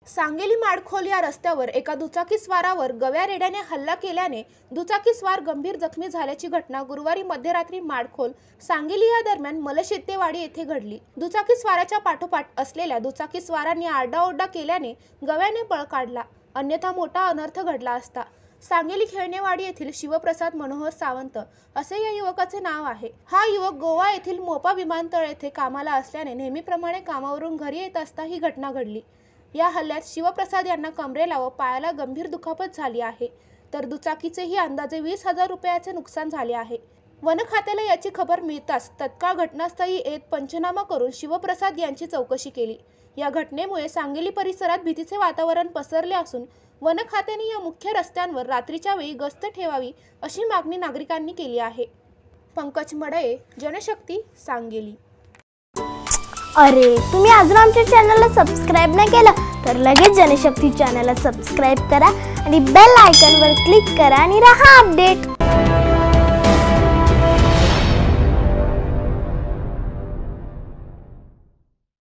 सांगली माडखोल या रस्त्यावर एका दुचाकीस्वारावर गव्या रेड्याने हल्ला केल्याने दुचाकीस्वार गंभीर जखमी झाल्याची घटना गुरुवारी मध्यरात्री माडखोल सांगली या दरम्यान मलशेतेवाडी येथे घडली। दुचाकीस्वाराच्या पाठोपाठ असलेल्या दुचाकीस्वारांनी आरडाओरडा केल्याने गव्याने पळ काढला, अन्यथा मोठा अनर्थ घडला असता। सांगली खेळणेवाडी येथील शिवप्रसाद मनोहर सावंत असे या युवकाचे नाव आहे। हा युवक गोवा येथील मोपा विमानतळ येथे कामाला असल्याने नेहमीप्रमाणे कामावरून घरी येत असता ही घटना घडली। या हल्ल्यात शिवप्रसाद यांना कमरेला व पायाला गंभीर दुखापत झाली आहे, तर दुचाकीचेही अंदाजे 20,000 रुपयाचे नुकसान झाले आहे। वन खात्याला याची खबर मिळताच तत्काळ घटनास्थळी येत पंचनामा करून शिवप्रसाद यांची चौकशी केली। या घटनेमुळे सांगली परिसरात भीतीचे वातावरण पसरले असून वन खात्याने या मुख्य रस्त्यांवर रात्रीच्या वेळी गस्त ठेवावी अशी मागणी नागरिकांनी केली आहे। पंकज मडये, जनशक्ती, सांगली। अरे, तुम्ही अजून आमच्या चॅनलला सबस्क्राइब नाही केलं तर लगेच जनशक्ती चॅनलला सबस्क्राइब करा आणि बेल आयकॉनवर क्लिक करा आणि रहा अपडेट।